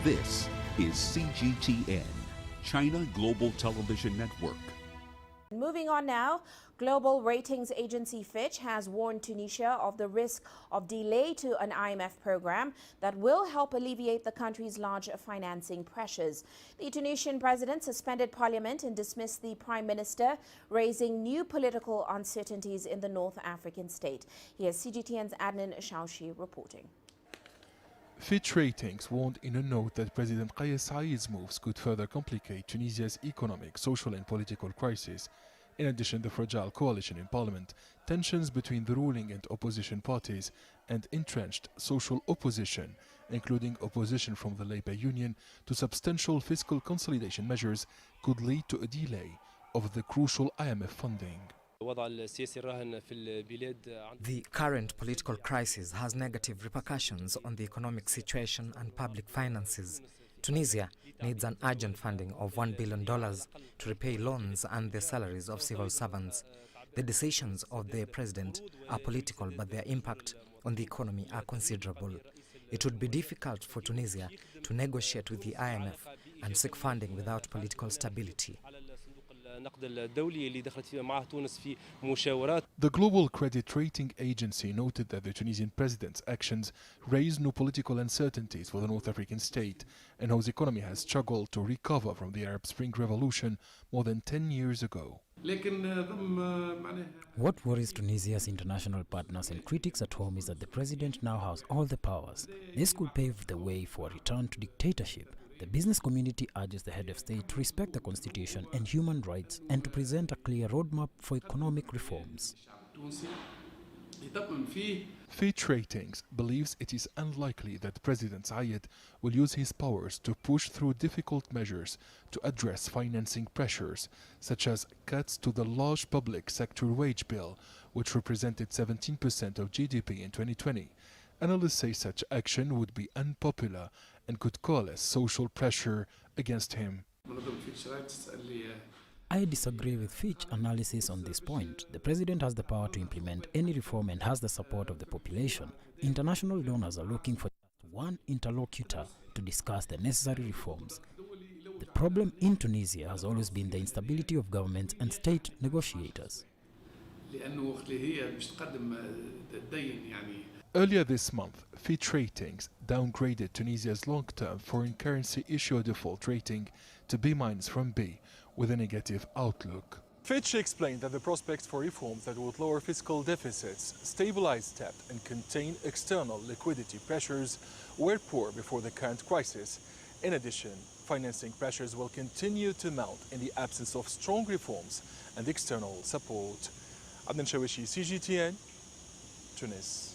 This is CGTN, China Global Television Network. Moving on now, global ratings agency Fitch has warned Tunisia of the risk of delay to an IMF program that will help alleviate the country's large financing pressures. The Tunisian president suspended parliament and dismissed the prime minister, raising new political uncertainties in the North African state. Here's CGTN's Adnan Shaushi reporting. Fitch Ratings warned in a note that President Kais Said's moves could further complicate Tunisia's economic, social and political crisis. In addition, the fragile coalition in parliament, tensions between the ruling and opposition parties, and entrenched social opposition, including opposition from the labor union to substantial fiscal consolidation measures, could lead to a delay of the crucial IMF funding. The current political crisis has negative repercussions on the economic situation and public finances. Tunisia needs an urgent funding of $1 billion to repay loans and the salaries of civil servants. The decisions of the president are political, but their impact on the economy are considerable. It would be difficult for Tunisia to negotiate with the IMF and seek funding without political stability. The global credit rating agency noted that the Tunisian president's actions raise new political uncertainties for the North African state and whose economy has struggled to recover from the Arab Spring Revolution more than 10 years ago. What worries Tunisia's international partners and critics at home is that the president now has all the powers. This could pave the way for a return to dictatorship. The business community urges the head of state to respect the constitution and human rights and to present a clear roadmap for economic reforms. Fitch Ratings believes it is unlikely that President Said will use his powers to push through difficult measures to address financing pressures, such as cuts to the large public sector wage bill, which represented 17% of GDP in 2020. Analysts say such action would be unpopular and could coalesce social pressure against him. I disagree with Fitch analysis on this point. The president has the power to implement any reform and has the support of the population. International donors are looking for one interlocutor to discuss the necessary reforms. The problem in Tunisia has always been the instability of governments and state negotiators. Earlier this month, Fitch Ratings downgraded Tunisia's long-term foreign currency issuer default rating to B- from B, with a negative outlook. Fitch explained that the prospects for reforms that would lower fiscal deficits, stabilize debt and contain external liquidity pressures were poor before the current crisis. In addition, financing pressures will continue to mount in the absence of strong reforms and external support. Adnan Shaushi, CGTN, Tunis.